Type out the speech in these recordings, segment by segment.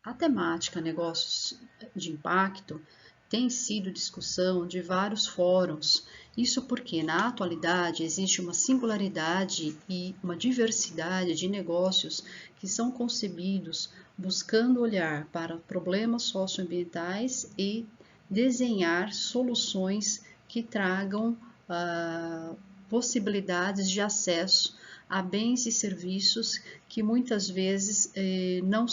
A temática negócios de impacto tem sido discussão de vários fóruns. Isso porque, na atualidade, existe uma singularidade e uma diversidade de negócios que são concebidos buscando olhar para problemas socioambientais e desenhar soluções que tragam possibilidades de acesso a bens e serviços que muitas vezes não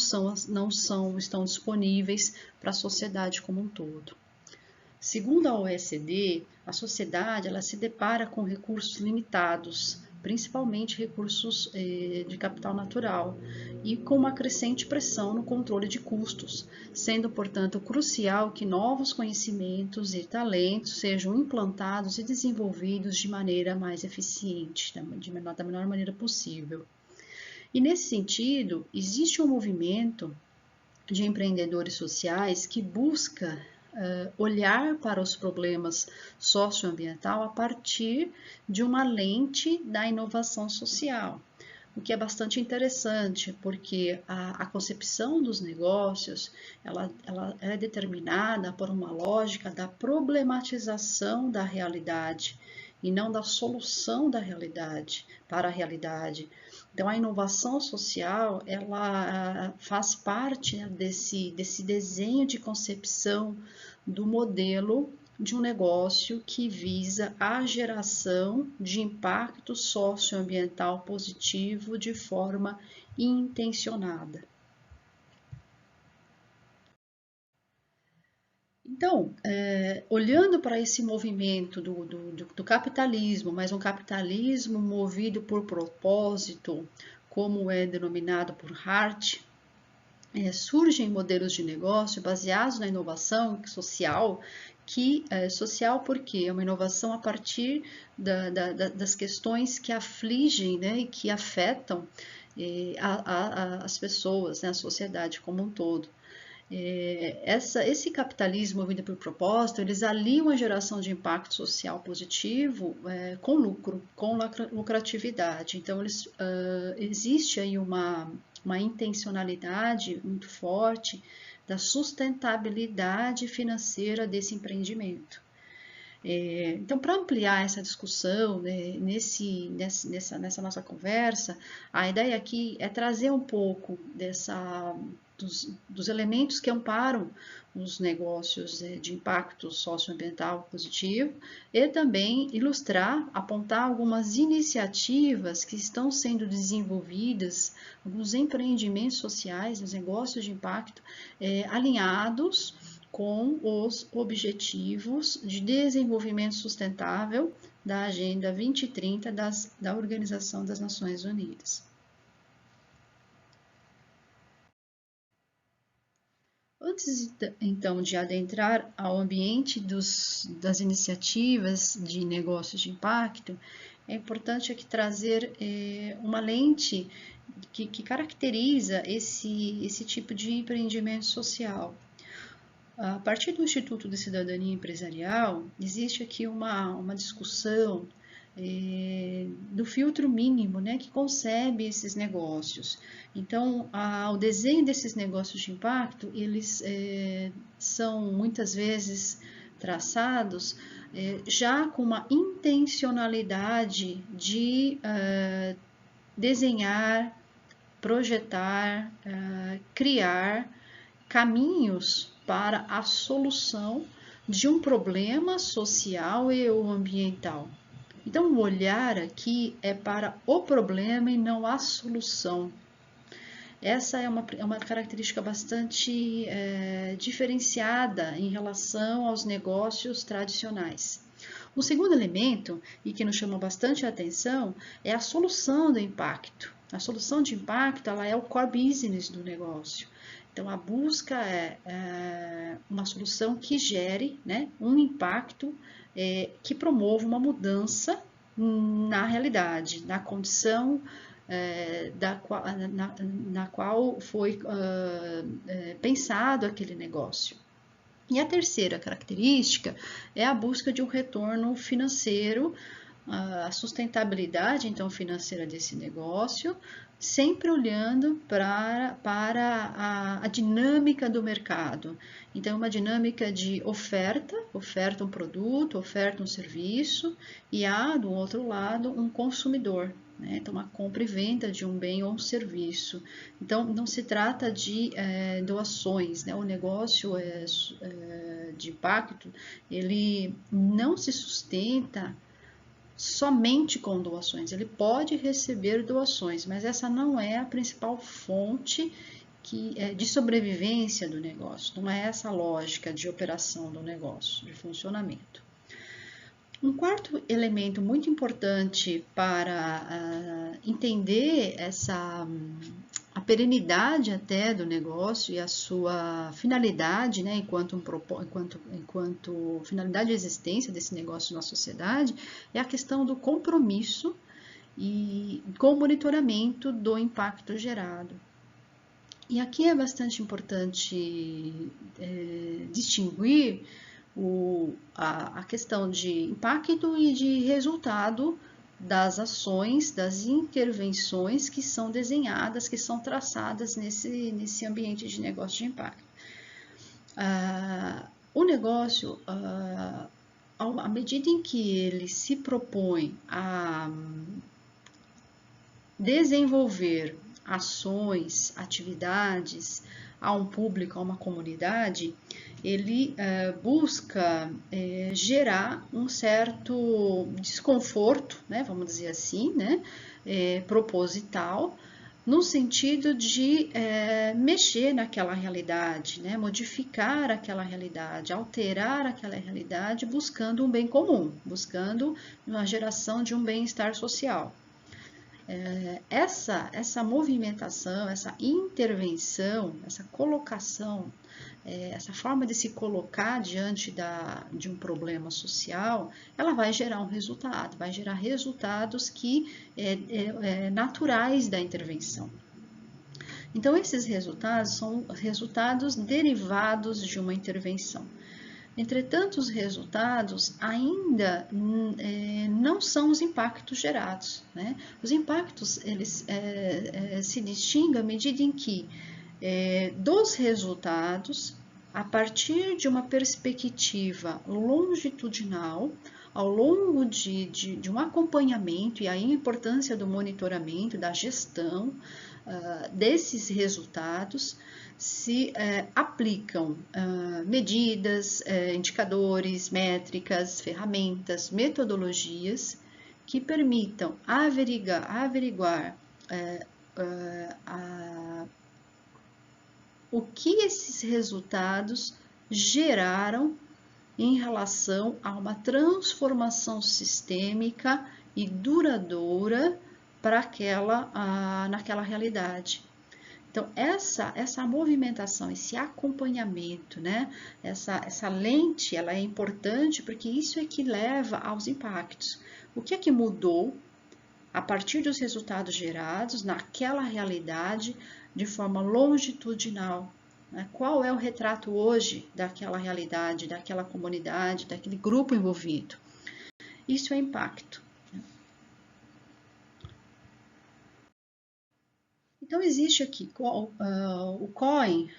estão disponíveis para a sociedade como um todo. Segundo a OECD, a sociedade ela se depara com recursos limitados, principalmente recursos de capital natural, e com uma crescente pressão no controle de custos, sendo, portanto, crucial que novos conhecimentos e talentos sejam implantados e desenvolvidos de maneira mais eficiente, da menor maneira possível. E nesse sentido, existe um movimento de empreendedores sociais que busca olhar para os problemas socioambiental a partir de uma lente da inovação social, o que é bastante interessante, porque a concepção dos negócios ela é determinada por uma lógica da problematização da realidade e não da solução da realidade para a realidade. Então, a inovação social ela faz parte, né, desse desenho de concepção do modelo de um negócio que visa a geração de impacto socioambiental positivo de forma intencionada. Então, olhando para esse movimento do capitalismo, mas um capitalismo movido por propósito, como é denominado por Hart, surgem modelos de negócio baseados na inovação social, que é social porque é uma inovação a partir das questões que afligem, né, e que afetam as pessoas, né, a sociedade como um todo. Esse capitalismo movido por propósito, eles aliam a geração de impacto social positivo com lucro, com lucratividade. Então, existe aí uma intencionalidade muito forte da sustentabilidade financeira desse empreendimento. Então, para ampliar essa discussão, né, nessa nossa conversa, a ideia aqui é trazer um pouco dos elementos que amparam os negócios de impacto socioambiental positivo e também ilustrar, apontar algumas iniciativas que estão sendo desenvolvidas, alguns empreendimentos sociais, os negócios de impacto alinhados com os Objetivos de Desenvolvimento Sustentável da Agenda 2030 da Organização das Nações Unidas. Antes, então, de adentrar ao ambiente das iniciativas de negócios de impacto, é importante aqui trazer uma lente que caracteriza esse tipo de empreendimento social. A partir do Instituto de Cidadania Empresarial, existe aqui uma discussão do filtro mínimo, né, que concebe esses negócios. Então, o desenho desses negócios de impacto, eles são muitas vezes traçados já com uma intencionalidade de desenhar, projetar, criar caminhos para a solução de um problema social e ou ambiental. Então, o olhar aqui é para o problema e não a solução. Essa é uma característica bastante diferenciada em relação aos negócios tradicionais. O segundo elemento, e que nos chama bastante a atenção, é a solução do impacto. A solução de impacto ela é o core business do negócio. Então, a busca é uma solução que gere, né, um impacto que promova uma mudança na realidade, na condição na qual foi pensado aquele negócio. E a terceira característica é a busca de um retorno financeiro a sustentabilidade então financeira desse negócio, sempre olhando para a dinâmica do mercado. Então, uma dinâmica de oferta um produto, oferta um serviço, e há, do outro lado, um consumidor, né? Então, uma compra e venda de um bem ou um serviço. Então, não se trata de doações, né? O negócio de impacto, ele não se sustenta somente com doações. Ele pode receber doações, mas essa não é a principal fonte de sobrevivência do negócio. Não é essa a lógica de operação do negócio, de funcionamento. Um quarto elemento muito importante para entender a perenidade até do negócio e a sua finalidade, né, enquanto finalidade de existência desse negócio na sociedade, é a questão do compromisso e com o monitoramento do impacto gerado. E aqui é bastante importante distinguir a questão de impacto e de resultado das ações, das intervenções que são desenhadas, que são traçadas nesse ambiente de negócio de impacto. O negócio, à medida em que ele se propõe a desenvolver ações, atividades a um público, a uma comunidade, ele busca gerar um certo desconforto, né, vamos dizer assim, né, proposital, no sentido de mexer naquela realidade, né, modificar aquela realidade, alterar aquela realidade, buscando um bem comum, buscando uma geração de um bem-estar social. Essa movimentação, essa intervenção, essa colocação, essa forma de se colocar diante de um problema social, ela vai gerar um resultado, vai gerar resultados que naturais da intervenção. Então, esses resultados são resultados derivados de uma intervenção. Entretanto, os resultados ainda não são os impactos gerados, né? Os impactos, eles se distinguem à medida em que dos resultados, a partir de uma perspectiva longitudinal, ao longo de um acompanhamento, e aí a importância do monitoramento, da gestão desses resultados, se aplicam medidas, indicadores, métricas, ferramentas, metodologias que permitam averiguar o que esses resultados geraram em relação a uma transformação sistêmica e duradoura naquela realidade. Então, essa movimentação, esse acompanhamento, né? Essa lente, ela é importante porque isso é que leva aos impactos. O que é que mudou a partir dos resultados gerados naquela realidade de forma longitudinal? Né? Qual é o retrato hoje daquela realidade, daquela comunidade, daquele grupo envolvido? Isso é impacto. Então, existe aqui, o COEN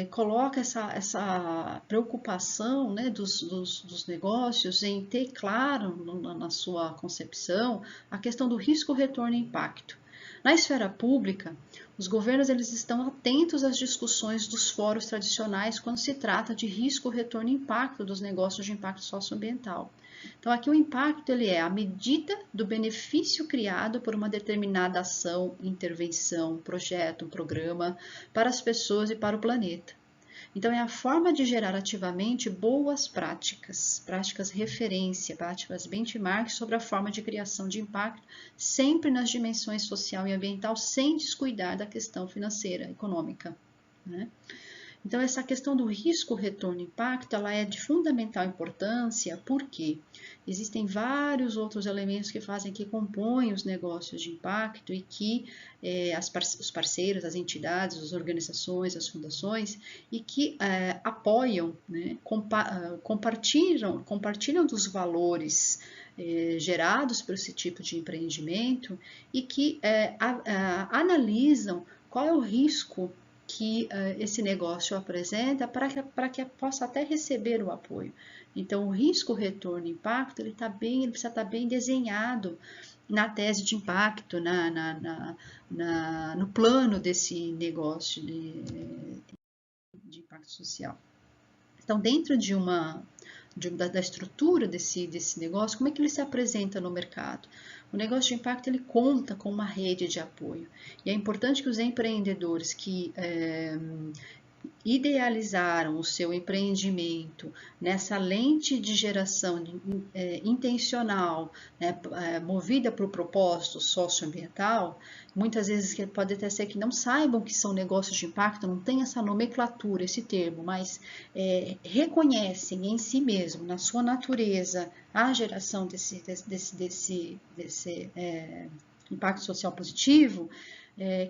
coloca essa preocupação, né, dos negócios em ter claro na sua concepção a questão do risco, retorno e impacto. Na esfera pública, os governos eles estão atentos às discussões dos fóruns tradicionais quando se trata de risco, retorno e impacto dos negócios de impacto socioambiental. Então, aqui o impacto ele é a medida do benefício criado por uma determinada ação, intervenção, projeto, programa para as pessoas e para o planeta. Então, é a forma de gerar ativamente boas práticas, práticas referência, práticas benchmark sobre a forma de criação de impacto, sempre nas dimensões social e ambiental, sem descuidar da questão financeira, econômica, né? Então, essa questão do risco, retorno e impacto, ela é de fundamental importância, porque existem vários outros elementos que compõem os negócios de impacto e que os parceiros, as entidades, as organizações, as fundações, e que apoiam, né, compartilham dos valores gerados por esse tipo de empreendimento e que analisam qual é o risco que esse negócio apresenta para que possa até receber o apoio. Então, o risco, retorno, impacto, ele precisa estar bem desenhado na tese de impacto, no plano desse negócio de impacto social. Então, dentro da estrutura desse negócio, como é que ele se apresenta no mercado? O negócio de impacto ele conta com uma rede de apoio. E é importante que os empreendedores que idealizaram o seu empreendimento nessa lente de geração intencional, né, movida por propósito socioambiental, muitas vezes pode até ser que não saibam que são negócios de impacto, não tem essa nomenclatura, esse termo, mas reconhecem em si mesmo, na sua natureza, a geração desse impacto social positivo,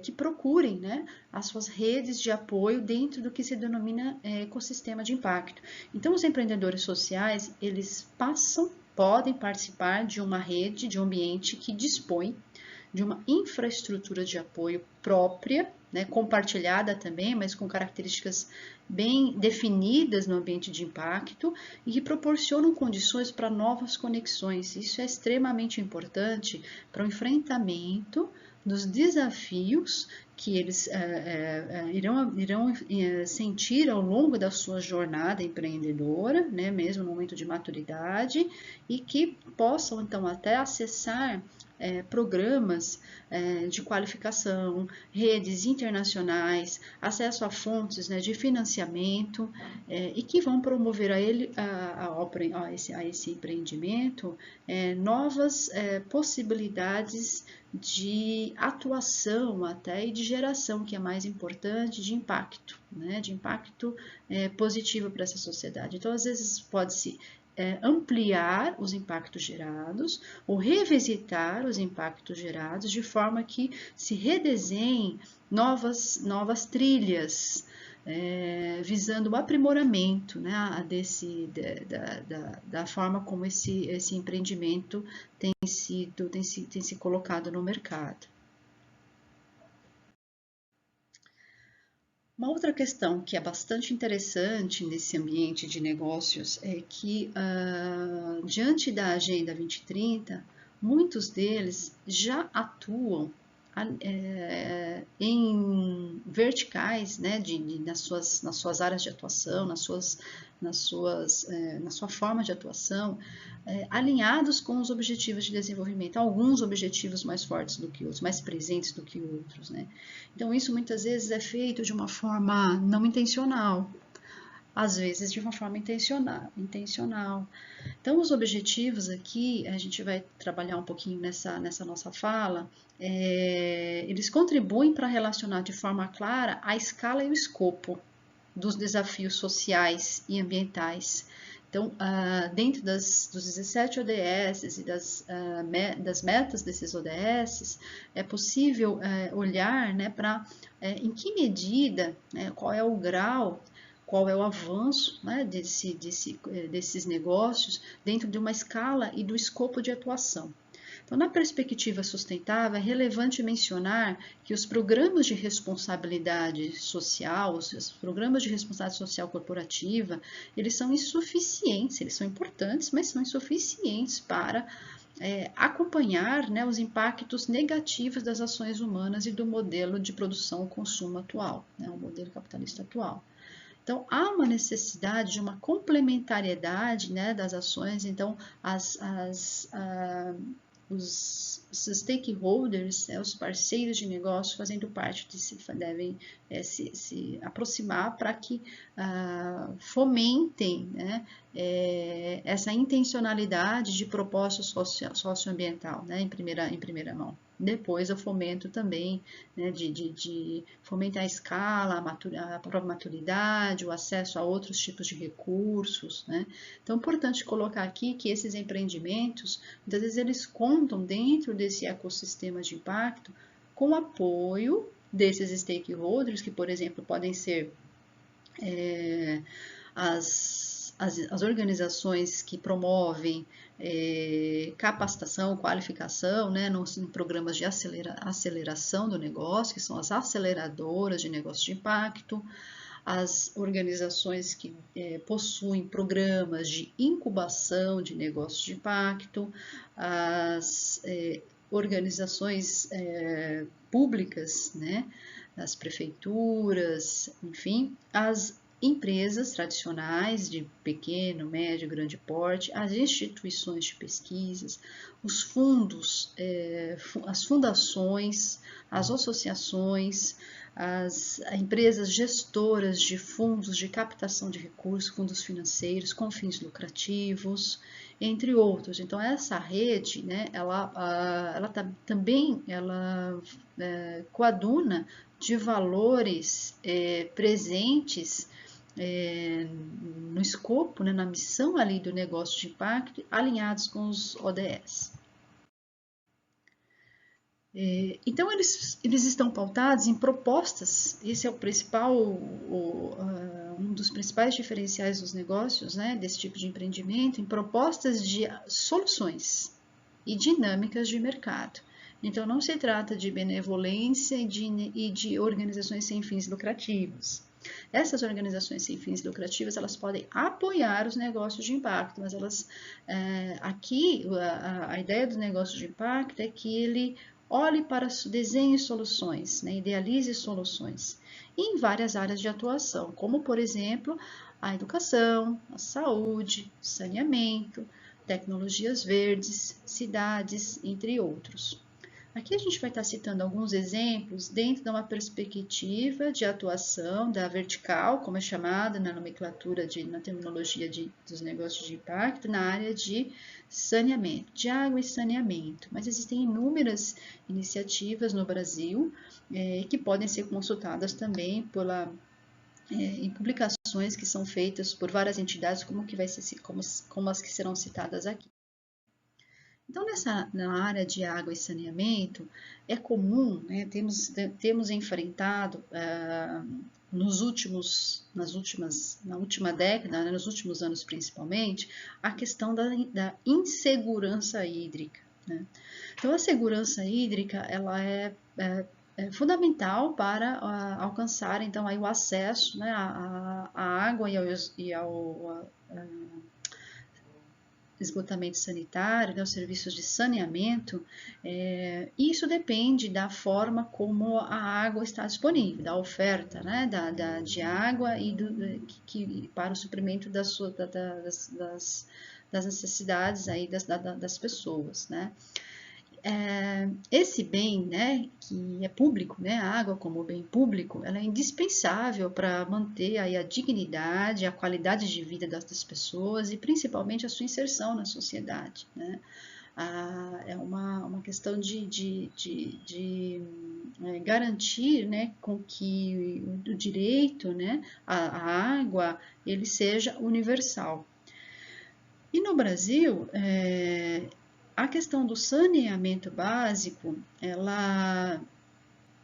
que procurem, né, as suas redes de apoio dentro do que se denomina ecossistema de impacto. Então, os empreendedores sociais, eles podem participar de uma rede, de um ambiente que dispõe de uma infraestrutura de apoio própria, né, compartilhada também, mas com características bem definidas no ambiente de impacto e que proporcionam condições para novas conexões. Isso é extremamente importante para o enfrentamento dos desafios que eles irão sentir ao longo da sua jornada empreendedora, né, mesmo no momento de maturidade, e que possam então até acessar programas de qualificação, redes internacionais, acesso a fontes, né, de financiamento e que vão promover a esse empreendimento novas possibilidades de atuação até e de geração, que é mais importante, de impacto, né, de impacto positivo para essa sociedade. Então, às vezes pode-se ampliar os impactos gerados ou revisitar os impactos gerados de forma que se redesenhem novas trilhas, visando o aprimoramento, né, da forma como esse empreendimento tem se colocado no mercado. Uma outra questão que é bastante interessante nesse ambiente de negócios é que, diante da Agenda 2030, muitos deles já atuam em verticais, né, nas suas áreas de atuação, na sua forma de atuação, alinhados com os objetivos de desenvolvimento, alguns objetivos mais fortes do que outros, mais presentes do que outros, né? Então, isso muitas vezes é feito de uma forma não intencional, às vezes de uma forma intencional. Então, os objetivos aqui, a gente vai trabalhar um pouquinho nessa nossa fala, eles contribuem para relacionar de forma clara a escala e o escopo dos desafios sociais e ambientais. Então, dentro dos 17 ODS e das metas desses ODS, é possível olhar, né, para em que medida, né, qual é o grau, qual é o avanço, né, desses negócios dentro de uma escala e do escopo de atuação. Então, na perspectiva sustentável, é relevante mencionar que os programas de responsabilidade social, os programas de responsabilidade social corporativa, eles são insuficientes, eles são importantes, mas são insuficientes para acompanhar, né, os impactos negativos das ações humanas e do modelo de produção e consumo atual, né, o modelo capitalista atual. Então, há uma necessidade de uma complementariedade, né, das ações. Então, os stakeholders, os parceiros de negócio fazendo parte devem se aproximar para que fomentem, né, essa intencionalidade de propósito socioambiental, né, em primeira mão. Depois o fomento também, né, de fomentar a escala, a própria maturidade, o acesso a outros tipos de recursos, né? Então, é importante colocar aqui que esses empreendimentos, muitas vezes eles contam dentro desse ecossistema de impacto com o apoio desses stakeholders, que, por exemplo, podem ser as organizações que promovem capacitação, qualificação, né, em programas de aceleração do negócio, que são as aceleradoras de negócio de impacto, as organizações que possuem programas de incubação de negócios de impacto, as organizações públicas, né, as prefeituras, enfim, as empresas tradicionais de pequeno, médio, grande porte, as instituições de pesquisas, os fundos, as fundações, as associações, as empresas gestoras de fundos de captação de recursos, fundos financeiros com fins lucrativos, entre outros. Então essa rede, né, ela também coaduna de valores presentes no escopo, né, na missão ali do negócio de impacto, alinhados com os ODS. Então, eles estão pautados em propostas, esse é o principal, um dos principais diferenciais dos negócios, né, desse tipo de empreendimento, em propostas de soluções e dinâmicas de mercado. Então, não se trata de benevolência e de organizações sem fins lucrativos. Essas organizações sem fins lucrativos, elas podem apoiar os negócios de impacto, mas elas, aqui, a ideia do negócio de impacto é que ele olhe para, desenhe soluções, né, idealize soluções em várias áreas de atuação, como, por exemplo, a educação, a saúde, saneamento, tecnologias verdes, cidades, entre outros. Aqui a gente vai estar citando alguns exemplos dentro de uma perspectiva de atuação da vertical, como é chamada na nomenclatura, na terminologia dos negócios de impacto, na área de saneamento, de água e saneamento. Mas existem inúmeras iniciativas no Brasil que podem ser consultadas também em publicações que são feitas por várias entidades, como as que serão citadas aqui. Então, na área de água e saneamento, é comum, né, temos enfrentado na última década, né, nos últimos anos principalmente, a questão da insegurança hídrica. Né? Então, a segurança hídrica ela é fundamental para alcançar então, aí, o acesso, né, à água e ao esgotamento sanitário, né, os serviços de saneamento, isso depende da forma como a água está disponível, da oferta, né, de água e para o suprimento das necessidades aí das pessoas, né. Esse bem, né, que é público, né, a água como bem público, ela é indispensável para manter aí a dignidade, a qualidade de vida das pessoas e principalmente a sua inserção na sociedade, né. É uma questão de garantir, né, com que o direito, né, à água, ele seja universal. E no Brasil, a questão do saneamento básico, ela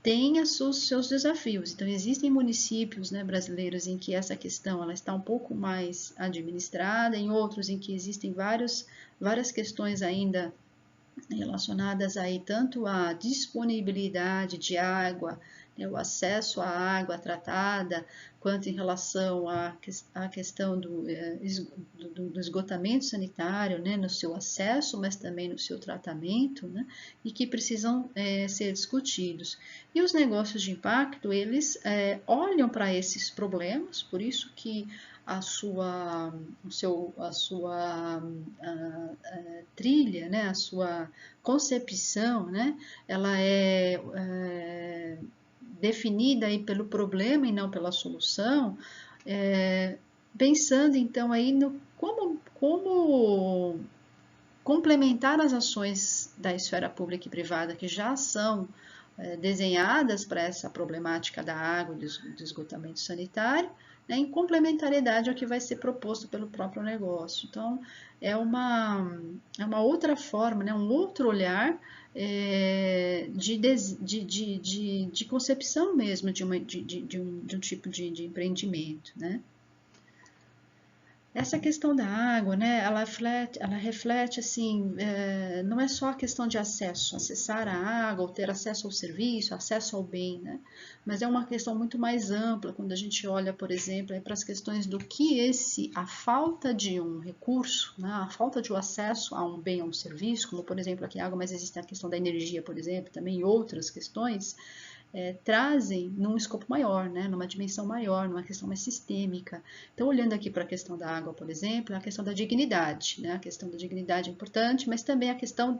tem seus desafios. Então, existem municípios, né, brasileiros em que essa questão ela está um pouco mais administrada, em outros em que existem várias questões ainda relacionadas aí tanto à disponibilidade de água, né, o acesso à água tratada, quanto em relação à questão do esgotamento sanitário, né, no seu acesso, mas também no seu tratamento, né, e que precisam ser discutidos. E os negócios de impacto, eles olham para esses problemas, por isso que a sua trilha, né, a sua concepção, né, ela é definida aí pelo problema e não pela solução, pensando então aí no como complementar as ações da esfera pública e privada que já são desenhadas para essa problemática da água e do esgotamento sanitário, né, em complementariedade ao que vai ser proposto pelo próprio negócio. Então, é uma outra forma, né, um outro olhar de concepção mesmo de um tipo de empreendimento, né? Essa questão da água, né, ela reflete assim, não é só a questão de acesso, acessar a água, ou ter acesso ao serviço, acesso ao bem, né, mas é uma questão muito mais ampla quando a gente olha, por exemplo, para as questões do que a falta de um recurso, né, a falta de um acesso a um bem, a um serviço, como por exemplo aqui a água, mas existe a questão da energia, por exemplo, também outras questões, trazem num escopo maior, né, numa dimensão maior, numa questão mais sistêmica. Então, olhando aqui para a questão da água, por exemplo, a questão da dignidade, né, a questão da dignidade é importante, mas também a questão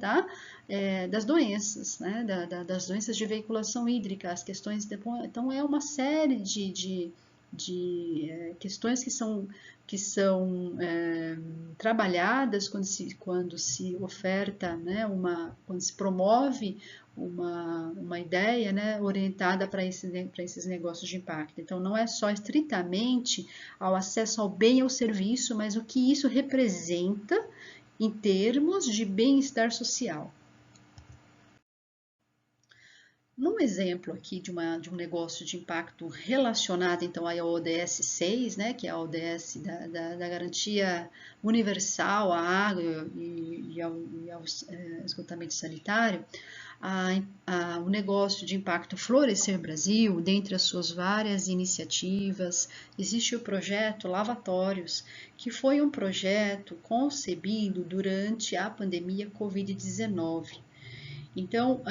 das doenças, né, das doenças de veiculação hídrica, as questões, então é uma série de questões que são trabalhadas quando se oferta, né, quando se promove uma ideia, né, orientada para esses negócios de impacto. Então, não é só estritamente ao acesso ao bem e ao serviço, mas o que isso representa em termos de bem-estar social. Num exemplo aqui de um negócio de impacto relacionado então ao ODS 6, né, que é a ODS da garantia universal à água e ao esgotamento sanitário, o negócio de impacto Florescer Brasil, dentre as suas várias iniciativas, existe o projeto Lavatórios, que foi um projeto concebido durante a pandemia Covid-19. Então,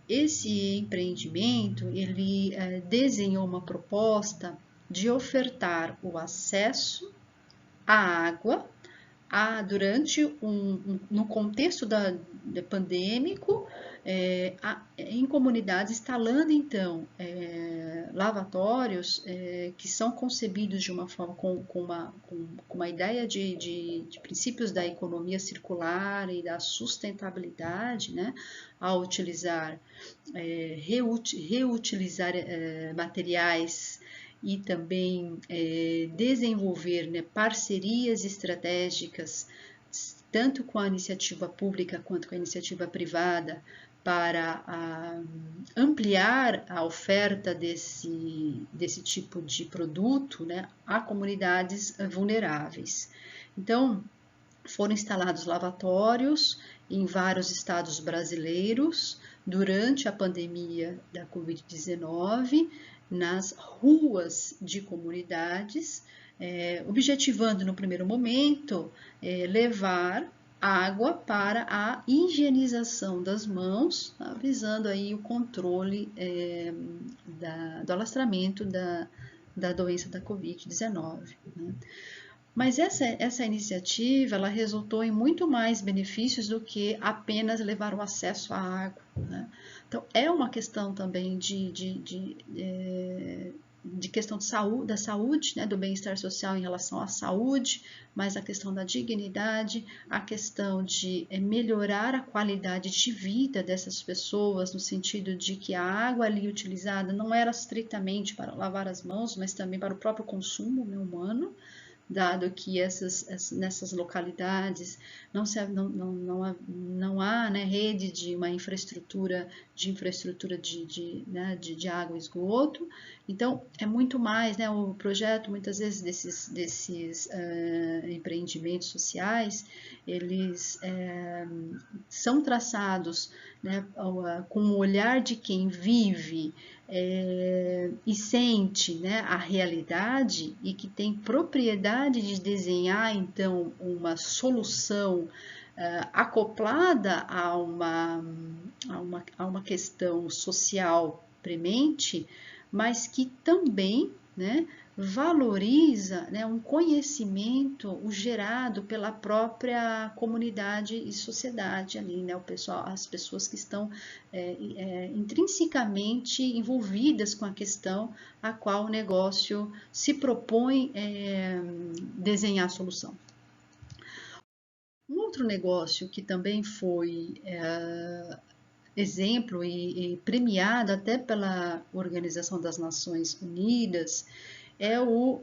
esse empreendimento, ele desenhou uma proposta de ofertar o acesso à água durante no contexto pandêmico, em comunidades, instalando então lavatórios que são concebidos de uma forma com uma ideia de princípios da economia circular e da sustentabilidade, né, ao reutilizar materiais e também desenvolver, né, parcerias estratégicas, tanto com a iniciativa pública quanto com a iniciativa privada, para ampliar a oferta desse tipo de produto, né, a comunidades vulneráveis. Então, foram instalados lavatórios em vários estados brasileiros durante a pandemia da Covid-19, nas ruas de comunidades, objetivando no primeiro momento levar água para a higienização das mãos, tá? Visando aí o controle do alastramento da doença da Covid-19. Né? Mas essa iniciativa, ela resultou em muito mais benefícios do que apenas levar o acesso à água, né? Então, é uma questão também de questão de saúde, da saúde, né, do bem-estar social em relação à saúde, mas a questão da dignidade, a questão de melhorar a qualidade de vida dessas pessoas, no sentido de que a água ali utilizada não era estritamente para lavar as mãos, mas também para o próprio consumo, né, humano, dado que nessas localidades não há, né, rede de uma infraestrutura de água e esgoto. Então, é muito mais, né, o projeto, muitas vezes, desses empreendimentos sociais, eles são traçados, né, com o olhar de quem vive e sente, né, a realidade e que tem propriedade de desenhar então uma solução acoplada a uma questão social premente, mas que também, né, valoriza, né, um conhecimento gerado pela própria comunidade e sociedade ali, né, as pessoas que estão intrinsecamente envolvidas com a questão a qual o negócio se propõe desenhar a solução. Um outro negócio que também foi exemplo e premiado até pela Organização das Nações Unidas é o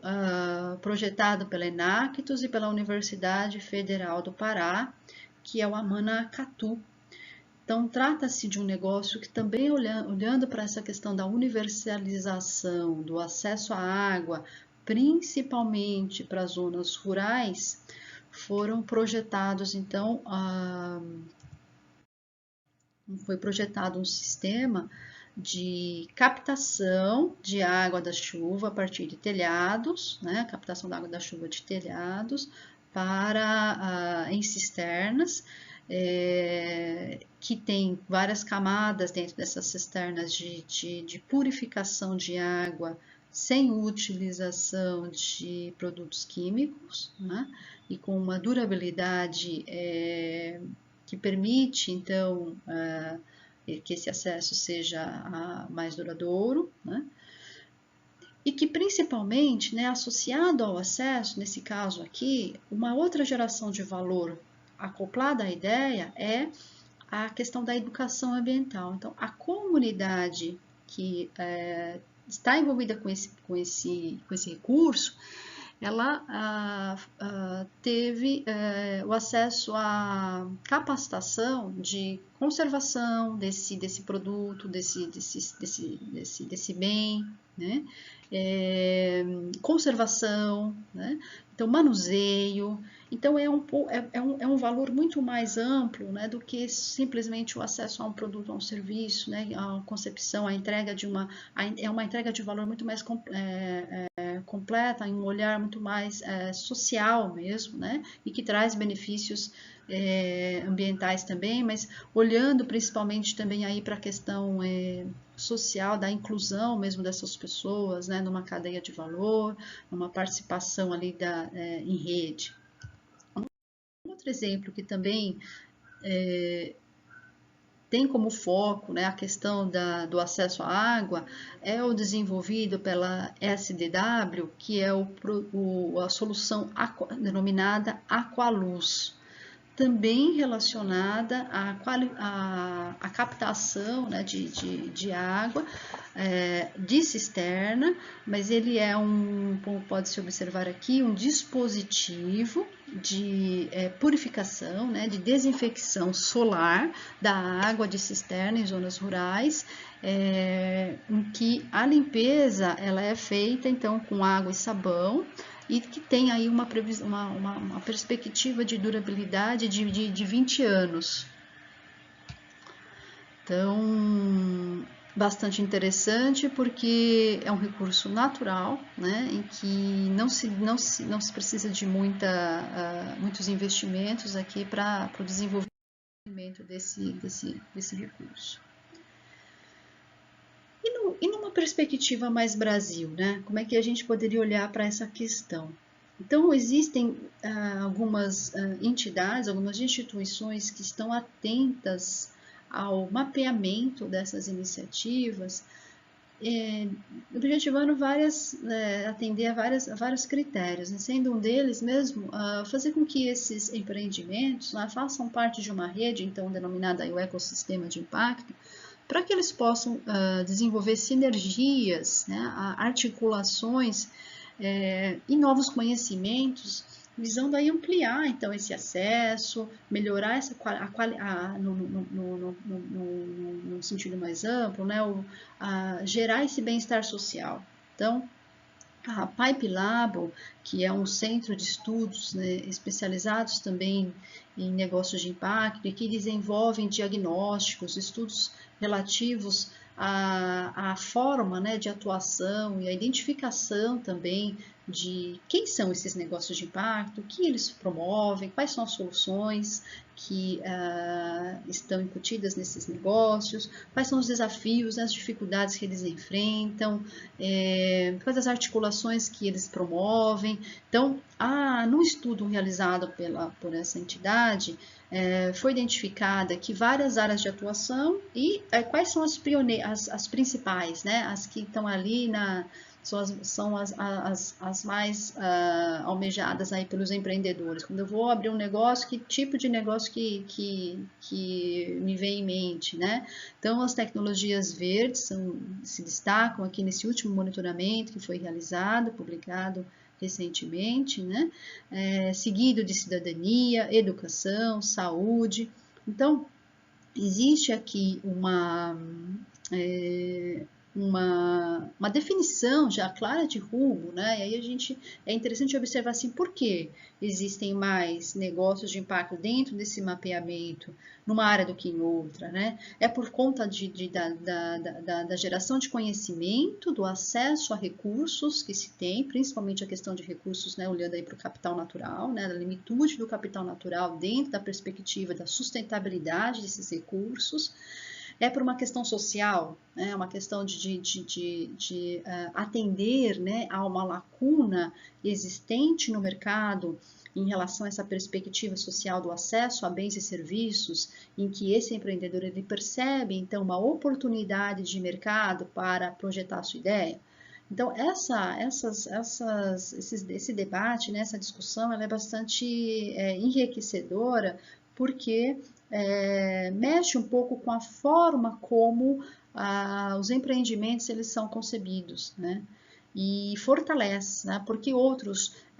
projetado pela Enactus e pela Universidade Federal do Pará, que é o Amanacatu. Então, trata-se de um negócio que também, olhando para essa questão da universalização, do acesso à água principalmente para as zonas rurais, foram projetados, então, foi projetado um sistema de captação de água da chuva a partir de telhados, né, captação da água da chuva de telhados para em cisternas, que tem várias camadas dentro dessas cisternas de purificação de água sem utilização de produtos químicos, né, e com uma durabilidade que permite, então, que esse acesso seja mais duradouro, né? E que principalmente, né, associado ao acesso, nesse caso aqui, uma outra geração de valor acoplada à ideia é a questão da educação ambiental. Então, a comunidade que está envolvida com esse recurso, ela teve o acesso à capacitação de conservação desse produto, desse bem, né? Conservação, né? Então, manuseio. Então, é um valor muito mais amplo, né, do que simplesmente o acesso a um produto, a um serviço, né, a concepção, a entrega é uma entrega de valor muito mais completa, em um olhar muito mais social mesmo, né, e que traz benefícios ambientais também, mas olhando principalmente também aí para a questão social, da inclusão mesmo dessas pessoas, né, numa cadeia de valor, numa participação ali em rede. Outro exemplo que também tem como foco, né, a questão do acesso à água é o desenvolvido pela SDW, que é a solução denominada Aqualuz, também relacionada à captação, né, de água de cisterna, mas ele é como pode-se observar aqui, um dispositivo de purificação, né, de desinfecção solar da água de cisterna em zonas rurais, em que a limpeza ela é feita então com água e sabão, e que tem aí uma perspectiva de durabilidade de 20 anos. Então, bastante interessante, porque é um recurso natural, né, em que não se precisa de muitos investimentos aqui para o desenvolvimento desse recurso. E numa perspectiva mais Brasil, né? Como é que a gente poderia olhar para essa questão? Então, existem algumas entidades, algumas instituições que estão atentas ao mapeamento dessas iniciativas, objetivando atender a vários critérios, né? Sendo um deles mesmo fazer com que esses empreendimentos façam parte de uma rede, então denominada o ecossistema de impacto, para que eles possam desenvolver sinergias, né, articulações e novos conhecimentos, visando aí ampliar então esse acesso, melhorar no sentido mais amplo, né, gerar esse bem-estar social. Então, a Pipe Labo, que é um centro de estudos, né, especializados também em negócios de impacto e que desenvolvem diagnósticos, estudos relativos à forma, né, de atuação e à identificação também de quem são esses negócios de impacto, o que eles promovem, quais são as soluções que estão incutidas nesses negócios, quais são os desafios, né, as dificuldades que eles enfrentam, quais as articulações que eles promovem. Então, no estudo realizado por essa entidade, foi identificada que várias áreas de atuação e quais são as principais, né, as que estão ali são as mais almejadas aí pelos empreendedores. Quando eu vou abrir um negócio, que tipo de negócio que me vem em mente, né? Então, as tecnologias verdes se destacam aqui nesse último monitoramento que foi realizado, publicado recentemente, né? Seguido de cidadania, educação, saúde. Então, existe aqui uma uma definição já clara de rumo, né? E aí é interessante observar assim, por que existem mais negócios de impacto dentro desse mapeamento, numa área do que em outra, né? É por conta da geração de conhecimento, do acesso a recursos que se tem, principalmente a questão de recursos, né, olhando aí para o capital natural, né, da limitude do capital natural dentro da perspectiva da sustentabilidade desses recursos. É por uma questão social, né, uma questão de atender, né, a uma lacuna existente no mercado em relação a essa perspectiva social do acesso a bens e serviços, em que esse empreendedor ele percebe, então, uma oportunidade de mercado para projetar a sua ideia. Então, esse debate, né, essa discussão, ela é bastante enriquecedora, porque mexe um pouco com a forma como os empreendimentos eles são concebidos, né? E fortalece, né? Porque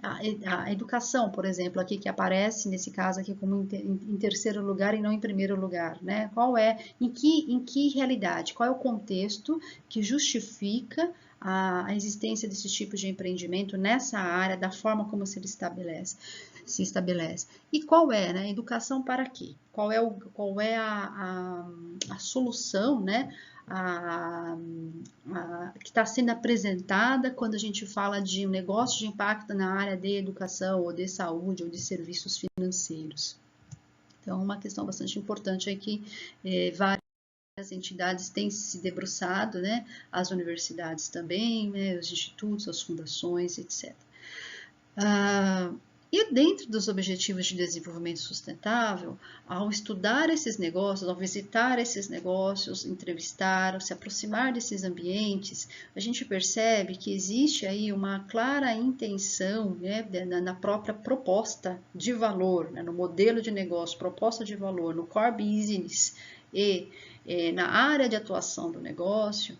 a educação, por exemplo, aqui que aparece nesse caso aqui como em terceiro lugar e não em primeiro lugar, né? Em que realidade, qual é o contexto que justifica a existência desses tipos de empreendimento nessa área, da forma como se estabelece. E qual é, né? Educação para quê? Qual é a solução, né? Que está sendo apresentada quando a gente fala de um negócio de impacto na área de educação, ou de saúde, ou de serviços financeiros. Então, uma questão bastante importante é que várias entidades têm se debruçado, né? As universidades também, né? Os institutos, as fundações, etc. E dentro dos Objetivos de Desenvolvimento Sustentável, ao estudar esses negócios, ao visitar esses negócios, entrevistar, se aproximar desses ambientes, a gente percebe que existe aí uma clara intenção, né, na própria proposta de valor, né, no modelo de negócio, proposta de valor, no core business e na área de atuação do negócio,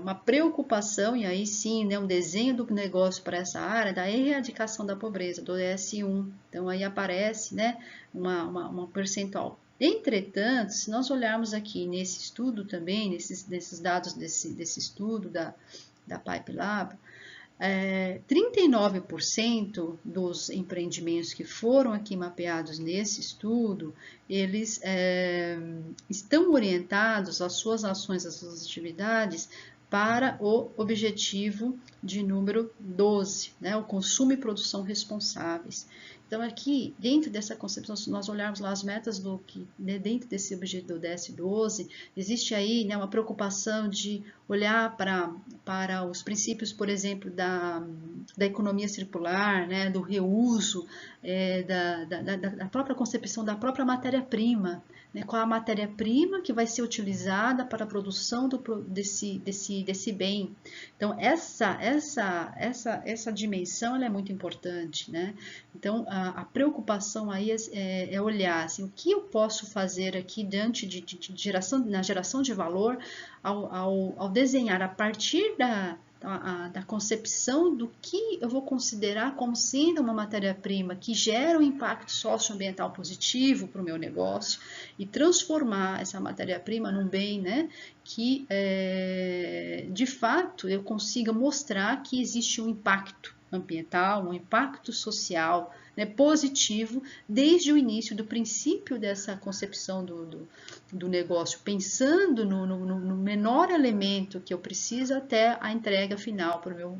uma preocupação, e aí sim, né, um desenho do negócio para essa área da erradicação da pobreza, do ES1. Então, aí aparece, né, uma percentual. Entretanto, se nós olharmos aqui nesse estudo também, nesses dados desse estudo da Pipe Lab, 39% dos empreendimentos que foram aqui mapeados nesse estudo, eles estão orientados às suas ações, às suas atividades, para o objetivo de número 12, né, o consumo e produção responsáveis. Então, aqui, dentro dessa concepção, se nós olharmos lá as metas dentro desse objetivo do DS12, existe aí, né, uma preocupação de olhar para os princípios, por exemplo, da economia circular, né, do reuso, da própria concepção da própria matéria-prima, né, qual a matéria-prima que vai ser utilizada para a produção desse bem. Então, essa dimensão ela é muito importante, né? Então, a preocupação aí é olhar assim, o que eu posso fazer aqui diante na geração de valor ao desenhar a partir da concepção do que eu vou considerar como sendo uma matéria-prima que gera um impacto socioambiental positivo para o meu negócio e transformar essa matéria-prima num bem, né, que de fato eu consiga mostrar que existe um impacto ambiental, um impacto social, né, positivo, desde o início do princípio dessa concepção do negócio, pensando no menor elemento que eu preciso até a entrega final para o meu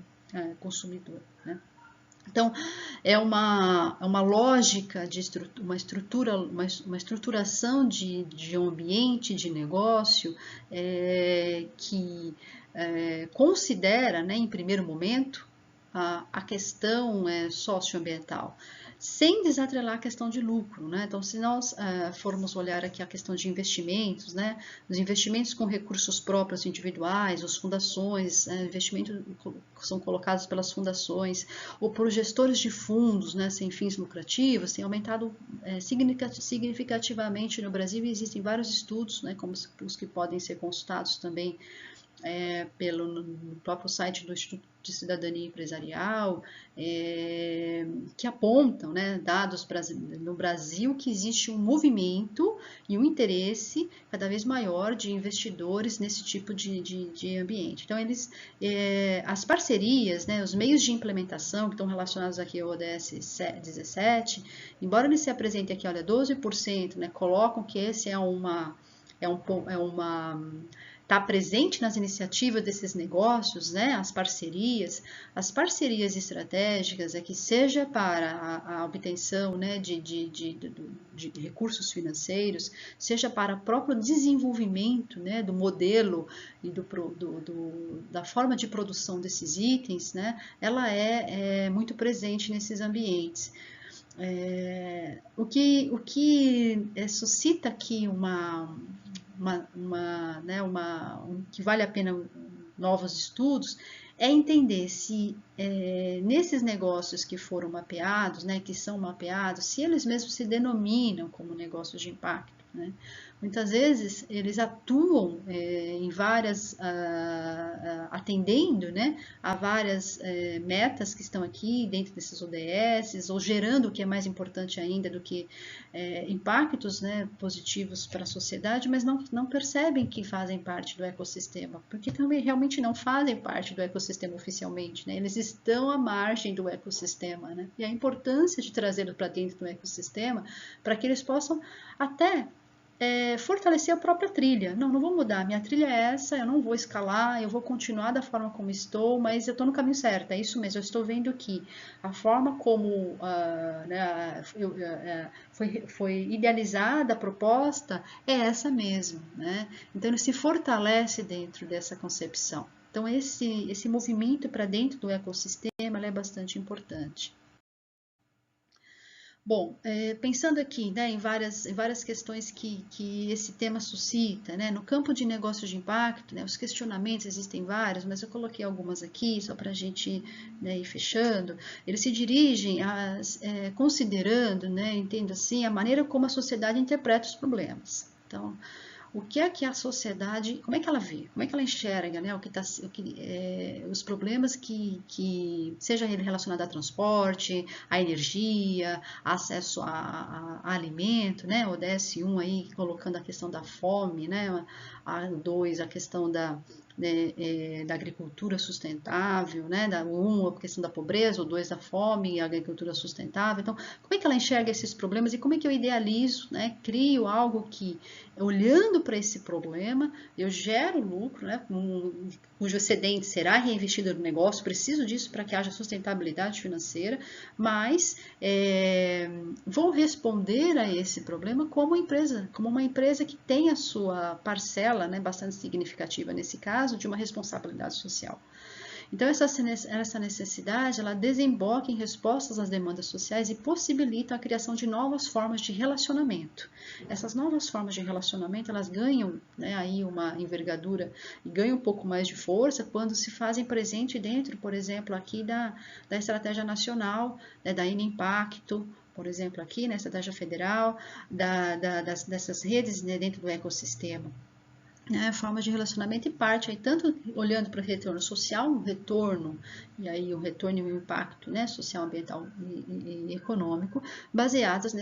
consumidor, né? Então, é uma lógica de uma estruturação de um ambiente de negócio que considera, né, em primeiro momento, a questão socioambiental, sem desatrelar a questão de lucro, né? Então, se nós formos olhar aqui a questão de investimentos, né? Os investimentos com recursos próprios individuais, as fundações, investimentos são colocados pelas fundações ou por gestores de fundos, né, sem fins lucrativos, tem aumentado significativamente no Brasil, e existem vários estudos, né, como os que podem ser consultados também no próprio site do Instituto de cidadania empresarial, que apontam, né, dados no Brasil, que existe um movimento e um interesse cada vez maior de investidores nesse tipo de ambiente. Então, as parcerias, né, os meios de implementação que estão relacionados aqui ao ODS 17, embora ele se apresente aqui, olha, 12%, né, colocam que esse está presente nas iniciativas desses negócios, né, as parcerias estratégicas, que seja para a obtenção, né, de recursos financeiros, seja para o próprio desenvolvimento, né, do modelo e da forma de produção desses itens, né, ela é muito presente nesses ambientes. O que suscita aqui que vale a pena novos estudos é entender se nesses negócios que foram mapeados, né, que são mapeados, se eles mesmos se denominam como negócios de impacto, né? Muitas vezes eles atuam em várias, atendendo, né, a várias metas que estão aqui dentro desses ODS, ou gerando, o que é mais importante ainda do que impactos, né, positivos para a sociedade, mas não percebem que fazem parte do ecossistema, porque também realmente não fazem parte do ecossistema oficialmente, né? Eles estão à margem do ecossistema, né? E a importância de trazê-los para dentro do ecossistema para que eles possam até fortalecer a própria trilha. Não vou mudar, minha trilha é essa, eu não vou escalar, eu vou continuar da forma como estou, mas eu estou no caminho certo, é isso mesmo, eu estou vendo que a forma como foi idealizada a proposta é essa mesmo, né? Então ele se fortalece dentro dessa concepção. Então esse movimento para dentro do ecossistema é bastante importante. Bom, pensando aqui, né, em várias questões que esse tema suscita, né, no campo de negócios de impacto, né, os questionamentos existem vários, mas eu coloquei algumas aqui só para a gente, né, ir fechando. Eles se dirigem considerando, né, entendo assim, a maneira como a sociedade interpreta os problemas. Então, o que a sociedade, como é que ela vê, como é que ela enxerga, né, os problemas que seja ele relacionado a transporte, a energia, acesso a alimento, né, o DS1 aí colocando a questão da fome, né, a 2 a questão da agricultura sustentável, né, a questão da pobreza, o 2 da fome e a agricultura sustentável. Então, como é que ela enxerga esses problemas e como é que eu idealizo, né, crio algo que, olhando para esse problema, eu gero lucro, né, cujo excedente será reinvestido no negócio, preciso disso para que haja sustentabilidade financeira, mas vou responder a esse problema como uma empresa que tem a sua parcela, né, bastante significativa nesse caso, de uma responsabilidade social. Então, essa necessidade, ela desemboca em respostas às demandas sociais e possibilita a criação de novas formas de relacionamento. Essas novas formas de relacionamento, elas ganham, né, aí uma envergadura e ganham um pouco mais de força quando se fazem presente dentro, por exemplo, aqui da estratégia nacional, né, da Impacto, por exemplo, aqui na estratégia federal, dessas redes, né, dentro do ecossistema. Formas de relacionamento e parte aí tanto olhando para o retorno social, um retorno e aí o retorno e o impacto, né, social, ambiental e econômico, baseadas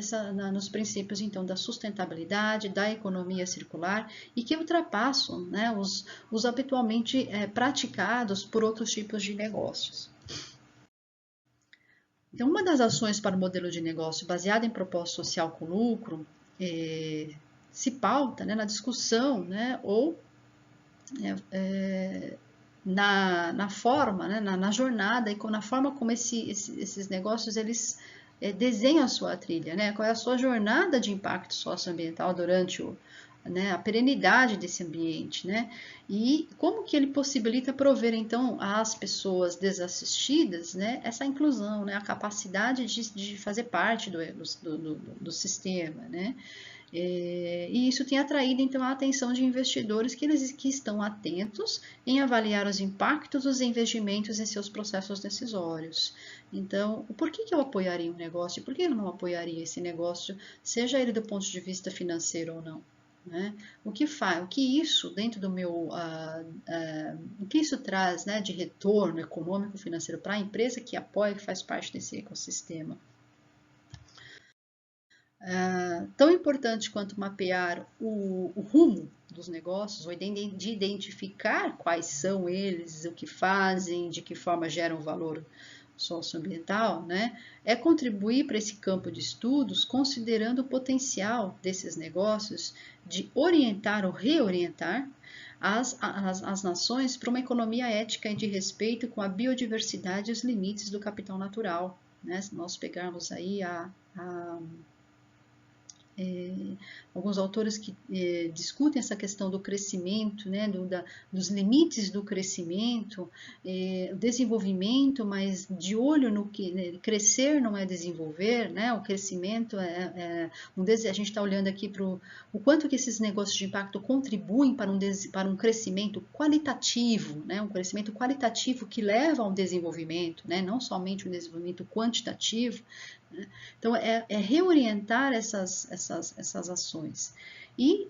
nos princípios então da sustentabilidade, da economia circular e que ultrapassam, né, os habitualmente praticados por outros tipos de negócios. Então, uma das ações para o modelo de negócio baseado em propósito social com lucro se pauta, né, na discussão, né, ou na forma, né, na jornada e na forma como esses negócios eles desenham a sua trilha, né, qual é a sua jornada de impacto socioambiental durante a perenidade desse ambiente, né, e como que ele possibilita prover então às pessoas desassistidas, né, essa inclusão, né, a capacidade de fazer parte do sistema, né. E isso tem atraído então a atenção de investidores que estão atentos em avaliar os impactos dos investimentos em seus processos decisórios. Então, por que eu apoiaria um negócio? Por que eu não apoiaria esse negócio, seja ele do ponto de vista financeiro ou não? né? O que isso dentro do meu, o que isso traz, né, de retorno econômico financeiro para a empresa que apoia, que faz parte desse ecossistema. Tão importante quanto mapear o rumo dos negócios, ou de identificar quais são eles, o que fazem, de que forma geram valor socioambiental, né, é contribuir para esse campo de estudos considerando o potencial desses negócios de orientar ou reorientar as nações para uma economia ética e de respeito com a biodiversidade e os limites do capital natural. Né? Se nós pegarmos aí alguns autores que discutem essa questão do crescimento, né, dos limites do crescimento, o desenvolvimento, mas de olho no que né, crescer não é desenvolver, né, o crescimento a gente está olhando aqui para o quanto que esses negócios de impacto contribuem para um crescimento qualitativo, né, um crescimento qualitativo que leva ao desenvolvimento, né, não somente um desenvolvimento quantitativo. Então, reorientar essas ações. E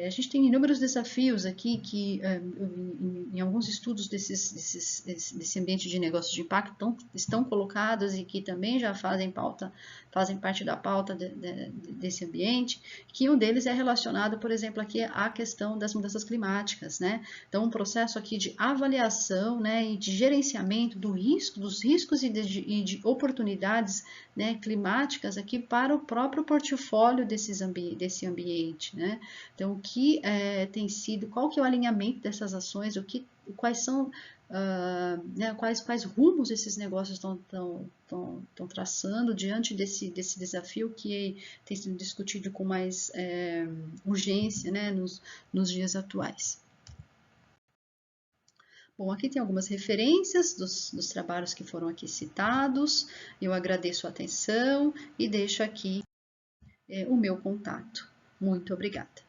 a gente tem inúmeros desafios aqui que, em alguns estudos desse ambiente de negócio de impacto estão colocados e que também já fazem parte da pauta desse ambiente, que um deles é relacionado, por exemplo, aqui à questão das mudanças climáticas, né? Então, um processo aqui de avaliação, né, e de gerenciamento dos riscos e de oportunidades, né, climáticas aqui para o próprio portfólio desse ambiente, né? Então, o que tem sido, qual que é o alinhamento dessas ações, quais são, né, quais rumos esses negócios estão traçando diante desse desafio que tem sido discutido com mais urgência, né, nos dias atuais. Bom, aqui tem algumas referências dos trabalhos que foram aqui citados. Eu agradeço a atenção e deixo aqui o meu contato. Muito obrigada.